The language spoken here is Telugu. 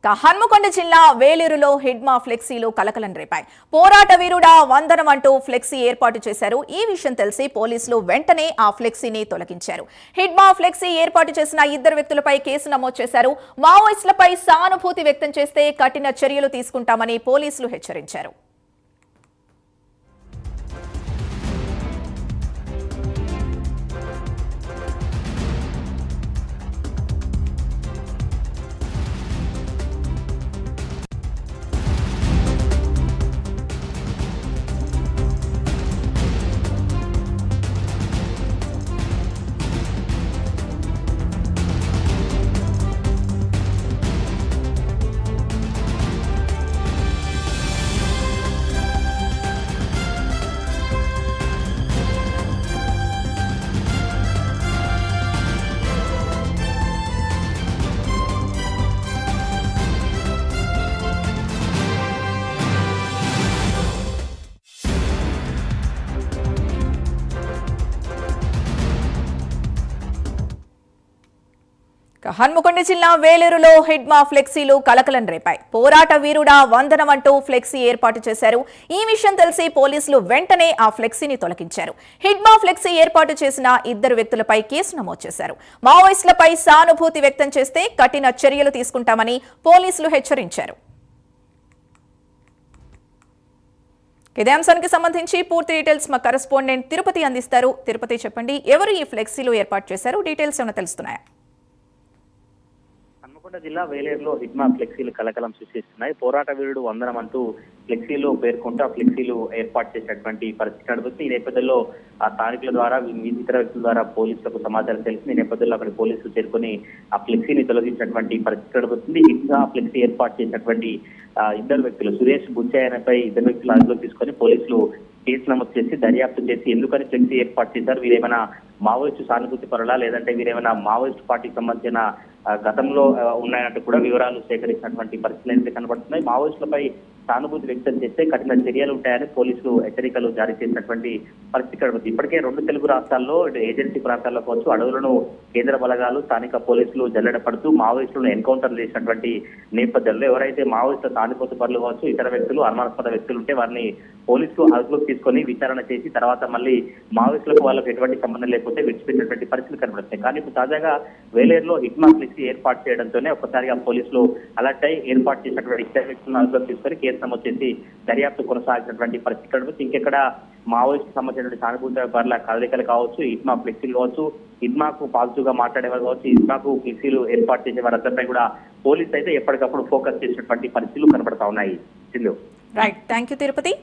హన్మకొండ జిల్లా వేలూరులో హిడ్మా ఫ్లెక్సీలు కలకలం రేపాయి. పోరాట వీరుడా వందనం అంటూ ఫ్లెక్సీ ఏర్పాటు చేశారు. ఈ విషయం తెలిసి పోలీసులు వెంటనే ఆ ఫ్లెక్సీని తొలగించారు. హిడ్మా ఫ్లెక్సీ ఏర్పాటు చేసిన ఇద్దరు వ్యక్తులపై కేసు నమోదు చేశారు. మావోయిస్టులపై సానుభూతి వ్యక్తం చేస్తే కఠిన చర్యలు తీసుకుంటామని పోలీసులు హెచ్చరించారు. హన్మకొండ జిల్లా వేలూరులో హిడ్మా ఫ్లెక్సీలు కలకలం రేపాయి. పోరాట వీరుడా వందనం అంటూ ఫ్లెక్సీ ఏర్పాటు చేశారు. ఈ విషయం తెలిసి పోలీసులు వెంటనే ఆ ఫ్లెక్సీని తొలగించారు. హిడ్మా ఫ్లెక్సీ ఏర్పాటు చేసిన ఇద్దరు వ్యక్తులపై కేసు నమోదు చేశారు. మావోయిస్టులపై సానుభూతి వ్యక్తం చేస్తే కఠిన చర్యలు తీసుకుంటామని పోలీసులు హెచ్చరించారు. ఇదే అంశానికి సంబంధించి పూర్తి డీటెయిల్స్ మా కరెస్పాండెంట్ తిరుపతి అందిస్తారు. తిరుపతి, చెప్పండి, ఎవరు ఈ ఫ్లెక్సీలు ఏర్పాటు చేశారు? డీటెయిల్స్ ఏమైనా తెలుస్తున్నాయా? హన్మకొండ జిల్లా వేలేరులో హిడ్మా ఫ్లెక్సీలు కలకలం సృష్టిస్తున్నాయి. పోరాట వీరుడు వందనం అంటూ ఫ్లెక్సీలు పేర్కొంటూ ఆ ఫ్లెక్సీలు ఏర్పాటు చేసినటువంటి పరిస్థితి నడుపుతుంది. ఈ నేపథ్యంలో ఆ స్థానికుల ద్వారా ఇతర వ్యక్తుల ద్వారా పోలీసులకు సమాచారం తెలిసింది. ఈ నేపథ్యంలో అక్కడ పోలీసులు చేరుకొని ఆ ఫ్లెక్సీని తొలగించినటువంటి పరిస్థితి నడుపుతుంది. హిడ్మా ఫ్లెక్సీ ఏర్పాటు చేసినటువంటి ఇద్దరు వ్యక్తులు సురేష్ బుచ్చయ్యపై ఇద్దరు వ్యక్తులు అదుపులో తీసుకొని పోలీసులు కేసు నమోదు చేసి దర్యాప్తు చేసి ఎందుకని ఫ్లెక్సీ ఏర్పాటు చేశారు, వీరేమైనా మావోయిస్టు సానుభూతి పరులా లేదంటే వీరేమైనా మావోయిస్టు పార్టీకి సంబంధించిన గతంలో ఉన్నాయంటూ కూడా వివరాలు సేకరించినటువంటి పరిస్థితులు అయితే కనబడుతున్నాయి. మావోయిస్టులపై సానుభూతి వ్యక్తం చేస్తే కఠిన చర్యలు ఉంటాయని పోలీసులు హెచ్చరికలు జారీ చేసినటువంటి పరిస్థితి కనబడుతుంది. ఇప్పటికే రెండు తెలుగు రాష్ట్రాల్లో ఏజెన్సీ ప్రాంతాల్లో కావచ్చు అడవులను కేంద్ర బలగాలు స్థానిక పోలీసులు జల్లెడ పడుతూ మావోయిస్టులను ఎన్కౌంటర్ చేసినటువంటి నేపథ్యంలో ఎవరైతే మావోయిస్టుల సానుభూతి పరులు కావచ్చు ఇతర వ్యక్తులు అనుమానాస్పద వ్యక్తులు ఉంటే వారిని పోలీసులు అదుపులోకి తీసుకొని విచారణ చేసి తర్వాత మళ్ళీ మావోయిస్టులకు వాళ్ళకు ఎటువంటి సంబంధం లేకపోతే విడిచిపెట్టినటువంటి పరిస్థితులు కనబడుతున్నాయి. కానీ ఇప్పుడు తాజాగా వేలేరులో హిడ్మా ఫ్లెక్సీ ఏర్పాటు చేయడంతోనే ఒక్కసారిగా పోలీసులు అలర్ట్ అయి ఏర్పాటు చేసినటువంటి ఇతర వ్యక్తులను అదుపులోకి తీసుకొని కేసు నమోదు చేసి దర్యాప్తు కొనసాగినటువంటి పరిస్థితి కనబడుతుంది. ఇంకెక్కడ మావోయిస్టు సంబంధించినటువంటి సానుభూతి పరుల కదలికలు కావచ్చు, హిడ్మా ఫ్లెక్సీలు కావచ్చు, హిడ్మాకు పాజిటివ్ గా మాట్లాడేవారు కావచ్చు, హిడ్మాకు ఫ్లెక్సీలు ఏర్పాటు చేసే వారందరిపై కూడా పోలీసు అయితే ఎప్పటికప్పుడు ఫోకస్ చేసినటువంటి పరిస్థితులు కనబడతా ఉన్నాయి. Right, thank you Tirupati.